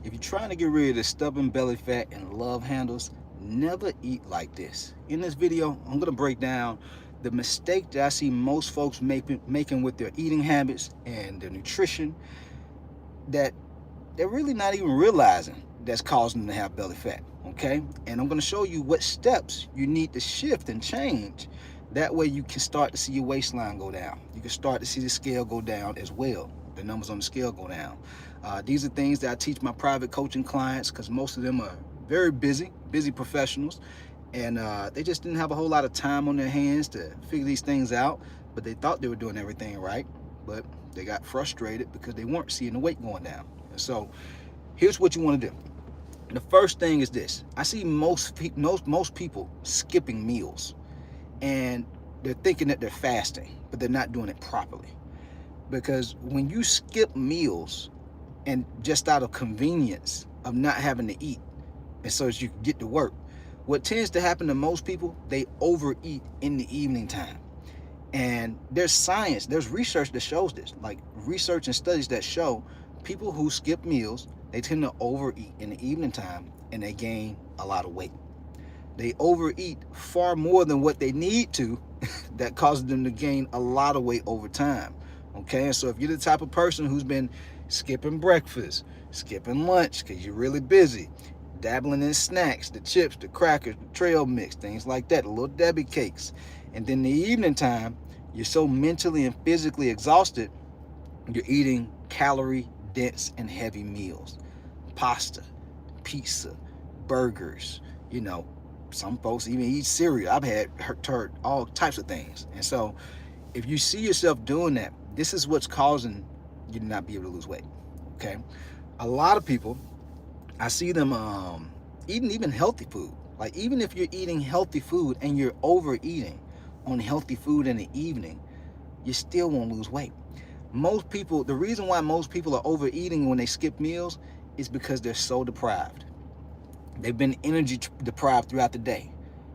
If you're trying to get rid of the stubborn belly fat and love handles, never eat like this. In this video, I'm going to break down the mistake that I see most folks making with their eating habits and their nutrition that they're really not even realizing that's causing them to have belly fat. Okay? And I'm going to show you what steps you need to shift and change. That way you can start to see your waistline go down. You can start to see the scale go down as well. The numbers on the scale go down. These are things that I teach my private coaching clients because most of them are very busy professionals, and they just didn't have a whole lot of time on their hands to figure these things out, but they thought they were doing everything right, but they got frustrated because they weren't seeing the weight going down. And so here's what you want to do. The first thing is this. I see most people skipping meals, and they're thinking that they're fasting, but they're not doing it properly. Because when you skip meals and just out of convenience of not having to eat, and so as you can get to work, what tends to happen to most people, they overeat in the evening time. And there's science, there's research that shows this, like research and studies that show people who skip meals, they tend to overeat in the evening time and they gain a lot of weight. They overeat far more than what they need to that causes them to gain a lot of weight over time. Okay, and so if you're the type of person who's been skipping breakfast, skipping lunch because you're really busy, dabbling in snacks, the chips, the crackers, the trail mix, things like that, the little Debbie cakes, and then the evening time, you're so mentally and physically exhausted, you're eating calorie dense and heavy meals, pasta, pizza, burgers, you know, some folks even eat cereal. I've heard all types of things. And so if you see yourself doing that, this is what's causing you to not be able to lose weight. Okay, a lot of people, I see them eating even healthy food. Like even if you're eating healthy food and you're overeating on healthy food in the evening, you still won't lose weight. Most people, the reason why most people are overeating when they skip meals is because they're so deprived. They've been energy deprived throughout the day.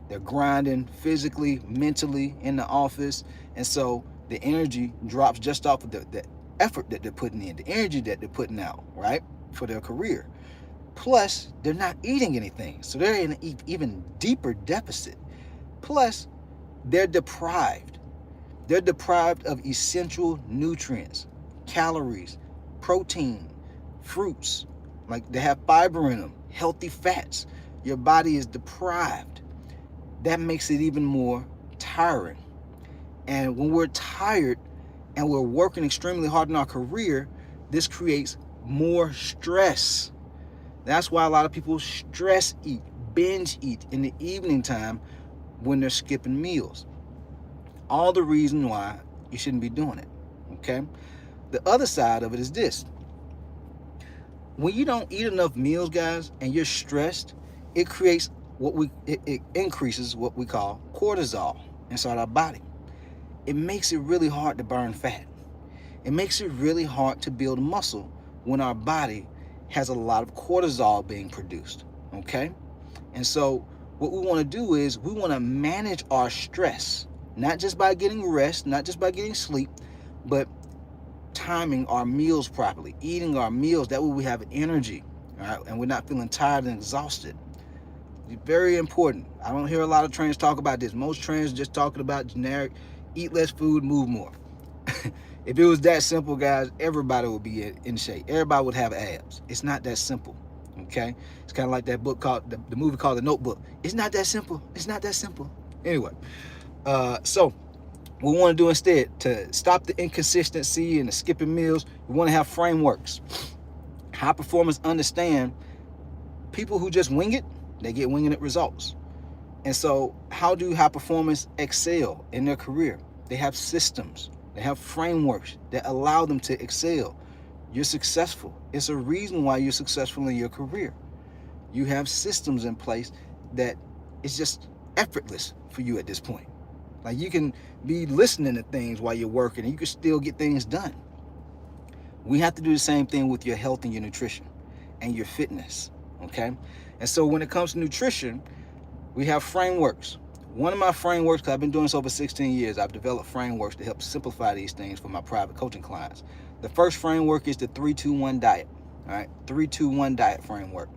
They're grinding physically, mentally in the office, and so the energy drops just off of the effort that they're putting in, the energy that they're putting out, right, for their career. Plus, they're not eating anything, so they're in an even deeper deficit. Plus, they're deprived. They're deprived of essential nutrients, calories, protein, fruits, like they have fiber in them, healthy fats. Your body is deprived. That makes it even more tiring. And when we're tired and we're working extremely hard in our career, this creates more stress. That's why a lot of people stress eat, binge eat in the evening time when they're skipping meals. All the reason why you shouldn't be doing it. Okay? The other side of it is this. When you don't eat enough meals, guys, and you're stressed, it creates it increases what we call cortisol inside our body. It makes it really hard to burn fat. It makes it really hard to build muscle when our body has a lot of cortisol being produced. Okay? And so what we want to do is we want to manage our stress, not just by getting rest, not just by getting sleep, but timing our meals properly, eating our meals. That way we have energy, all right, and we're not feeling tired and exhausted. It's very important. I don't hear a lot of trainers talk about this. Most trainers are just talking about generic, eat less food, move more. If it was that simple, guys, everybody would be in shape. Everybody would have abs. It's not that simple, okay? It's kind of like that book called, the movie called The Notebook. It's not that simple. It's not that simple. Anyway, so what we want to do instead, to stop the inconsistency and the skipping meals, we want to have frameworks. High performers understand people who just wing it, they get winging it results. And so how do high performers excel in their career? They have systems. They have frameworks that allow them to excel. You're successful. It's a reason why you're successful in your career. You have systems in place that it's just effortless for you at this point. Like you can be listening to things while you're working and you can still get things done. We have to do the same thing with your health and your nutrition and your fitness, okay? And so when it comes to nutrition, we have frameworks. One of my frameworks, because I've been doing this over 16 years, I've developed frameworks to help simplify these things for my private coaching clients. The first framework is the 3-2-1 diet, All right, 3-2-1 diet framework.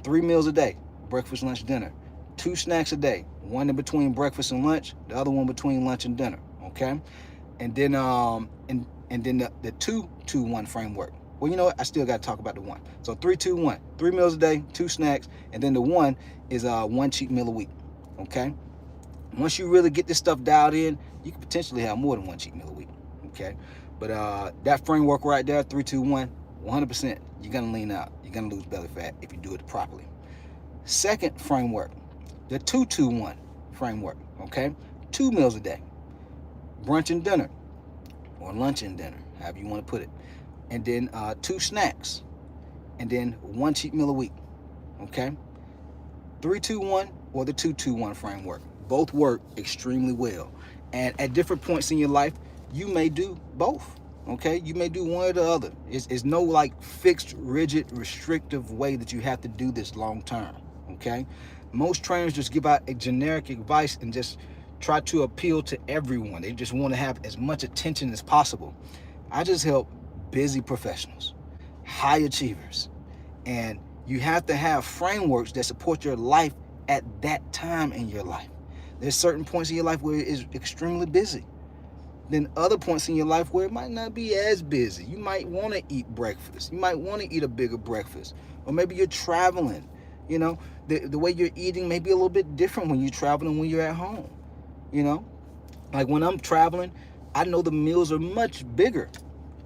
3 meals a day, breakfast, lunch, dinner. 2 snacks a day, one in between breakfast and lunch, the other one between lunch and dinner. Okay, and then the 2-2-1 framework. Well, you know what? I still got to talk about the one. So 3-2-1, 3 meals a day, 2 snacks, and then the one is one cheat meal a week. Okay. Once you really get this stuff dialed in, you can potentially have more than one cheat meal a week. Okay. But that framework right there, 3-2-1, 100%, you're gonna lean out. You're gonna lose belly fat if you do it properly. Second framework, the 2-2-1 framework. Okay. 2 meals a day, brunch and dinner, or lunch and dinner, however you want to put it, and then 2 snacks, and then one cheat meal a week. Okay. 3-2-1 or the 2-2-1 framework. Both work extremely well. And at different points in your life, you may do both. Okay, you may do one or the other. It's no like fixed, rigid, restrictive way that you have to do this long term. Okay, most trainers just give out a generic advice and just try to appeal to everyone. They just want to have as much attention as possible. I just help busy professionals, high achievers, and you have to have frameworks that support your life at that time in your life. There's certain points in your life where it is extremely busy. Then other points in your life where it might not be as busy. You might want to eat breakfast. You might want to eat a bigger breakfast. Or maybe you're traveling. You know, the way you're eating may be a little bit different when you're traveling than when you're at home. You know, like when I'm traveling, I know the meals are much bigger.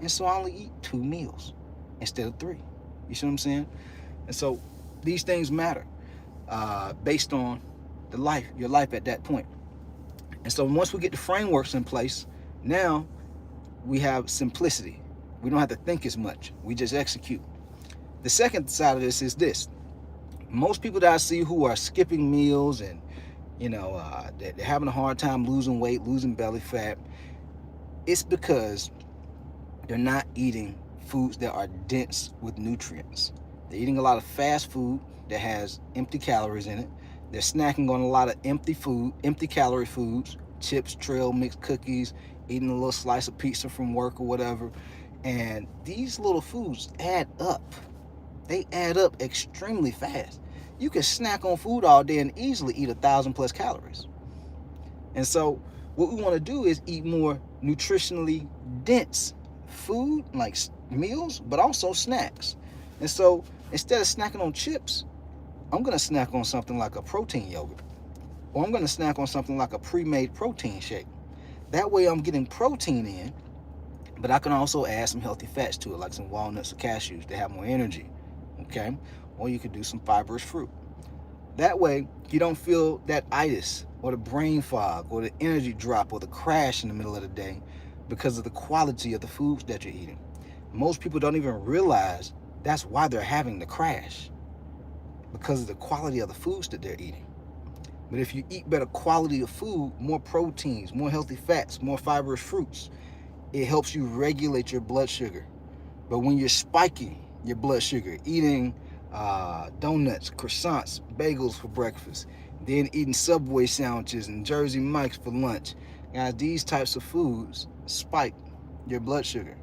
And so I only eat 2 meals instead of 3. You see what I'm saying? And so these things matter based on your life at that point. And so once we get the frameworks in place, now we have simplicity. We don't have to think as much. We just execute. The second side of this is this. Most people that I see who are skipping meals and, they're having a hard time losing weight, losing belly fat, it's because they're not eating foods that are dense with nutrients. They're eating a lot of fast food that has empty calories in it. They're snacking on a lot of empty calorie foods, chips, trail mix cookies, eating a little slice of pizza from work or whatever. And these little foods add up. They add up extremely fast. You can snack on food all day and easily eat 1,000+ calories. And so what we want to do is eat more nutritionally dense food, like meals, but also snacks. And so instead of snacking on chips, I'm going to snack on something like a protein yogurt. Or I'm going to snack on something like a pre-made protein shake. That way I'm getting protein in, but I can also add some healthy fats to it, like some walnuts or cashews to have more energy. Okay? Or you could do some fibrous fruit. That way you don't feel that itis or the brain fog or the energy drop or the crash in the middle of the day because of the quality of the foods that you're eating. Most people don't even realize that's why they're having the crash, because of the quality of the foods that they're eating. But if you eat better quality of food, more proteins, more healthy fats, more fibrous fruits, it helps you regulate your blood sugar. But when you're spiking your blood sugar, eating donuts, croissants, bagels for breakfast, then eating Subway sandwiches and Jersey Mike's for lunch, guys, these types of foods spike your blood sugar,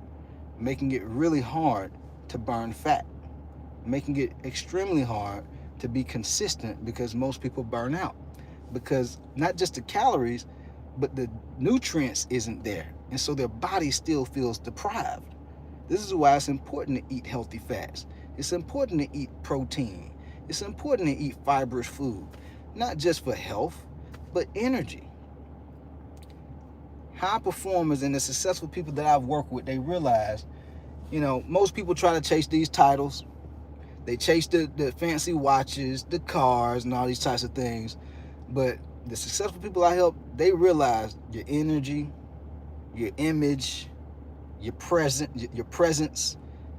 making it really hard to burn fat, making it extremely hard to be consistent, because most people burn out because not just the calories, but the nutrients isn't there, and so their body still feels deprived. This is why it's important to eat healthy fats. It's important to eat protein. It's important to eat fibrous food, not just for health, but energy. High performers and the successful people that I've worked with, they realize, most people try to chase these titles. They chase the fancy watches, the cars, and all these types of things. But the successful people I help, they realize your energy, your image, your presence,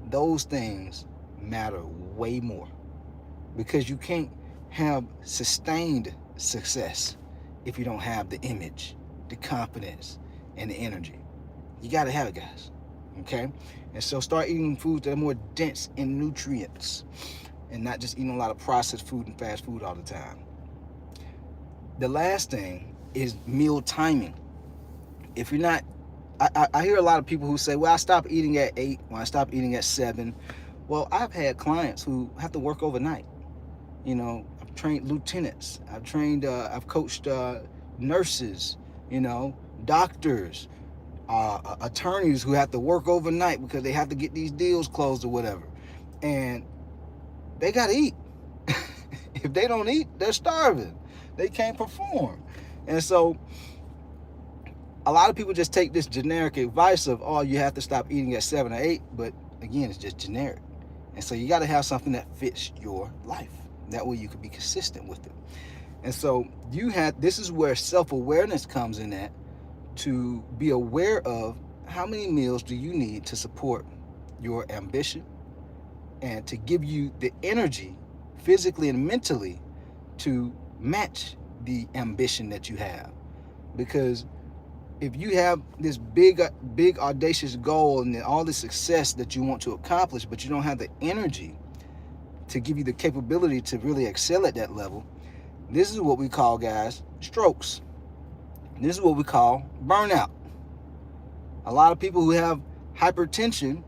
those things matter way more. Because you can't have sustained success if you don't have the image, the confidence, and the energy. You got to have it, guys. Okay? And so start eating foods that are more dense in nutrients and not just eating a lot of processed food and fast food all the time. The last thing is meal timing. If you're not, I hear a lot of people who say, well, I stopped eating at 8, or I stopped eating at 7, Well, I've had clients who have to work overnight. You know, I've trained lieutenants. I've coached nurses. You know, doctors, attorneys who have to work overnight because they have to get these deals closed or whatever, and they gotta eat. If they don't eat, they're starving. They can't perform, and so a lot of people just take this generic advice of, oh, you have to stop eating at 7 or 8, but again, it's just generic. And so you got to have something that fits your life. That way you can be consistent with it. And so this is where self-awareness comes in, at to be aware of how many meals do you need to support your ambition and to give you the energy physically and mentally to match the ambition that you have. Because if you have this big audacious goal and all the success that you want to accomplish, but you don't have the energy to give you the capability to really excel at that level, this is what we call, guys, strokes. This is what we call burnout. A lot of people who have hypertension,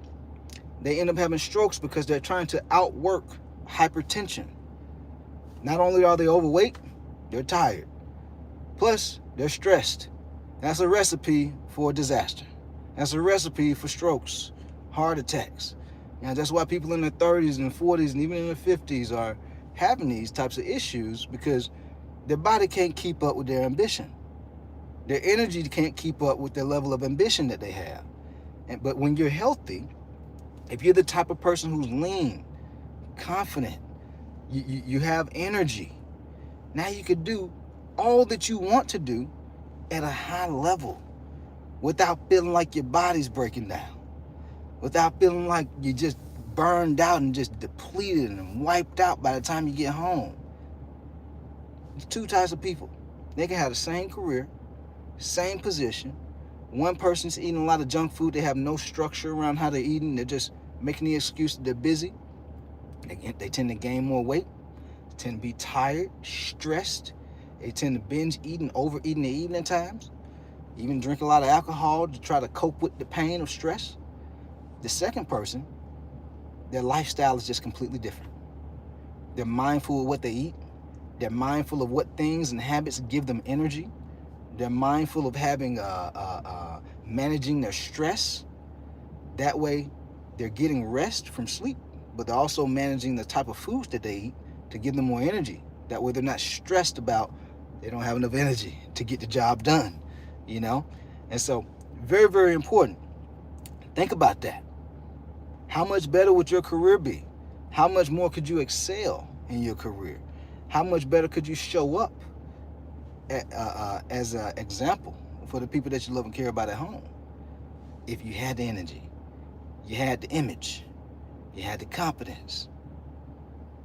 they end up having strokes because they're trying to outwork hypertension. Not only are they overweight, they're tired. Plus, they're stressed. That's a recipe for disaster. That's a recipe for strokes, heart attacks. And that's why people in their 30s and 40s and even in their 50s are having these types of issues, because their body can't keep up with their ambition. Their energy can't keep up with the level of ambition that they have. But when you're healthy, if you're the type of person who's lean, confident, you have energy, now you can do all that you want to do at a high level without feeling like your body's breaking down, without feeling like you're just burned out and just depleted and wiped out by the time you get home. There's two types of people. They can have the same career, same position. One person's eating a lot of junk food. They have no structure around how they're eating. They're just making the excuse that they're busy. They tend to gain more weight. They tend to be tired, stressed. They tend to binge eat and overeat in the evening times. Even drink a lot of alcohol to try to cope with the pain of stress. The second person, their lifestyle is just completely different. They're mindful of what they eat. They're mindful of what things and habits give them energy. They're mindful of having managing their stress. That way, they're getting rest from sleep, but they're also managing the type of foods that they eat to give them more energy. That way, they're not stressed about they don't have enough energy to get the job done, you know? And so, very, very important. Think about that. How much better would your career be? How much more could you excel in your career? How much better could you show up as an example for the people that you love and care about at home if you had the energy, you had the image, you had the confidence?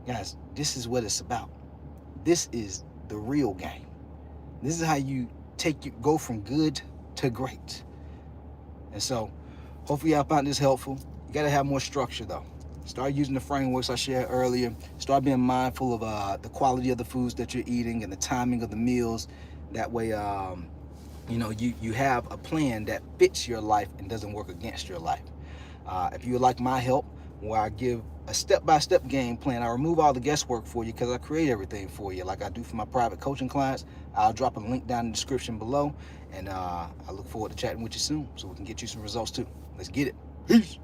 Guys, this is what it's about. This is the real game. This is how you go from good to great. And so, hopefully y'all found this helpful. You gotta have more structure though. Start using the frameworks I shared earlier. Start being mindful of the quality of the foods that you're eating and the timing of the meals. That way, you have a plan that fits your life and doesn't work against your life. If you would like my help, where I give a step-by-step game plan, I remove all the guesswork for you because I create everything for you like I do for my private coaching clients. I'll drop a link down in the description below, and I look forward to chatting with you soon so we can get you some results too. Let's get it. Peace.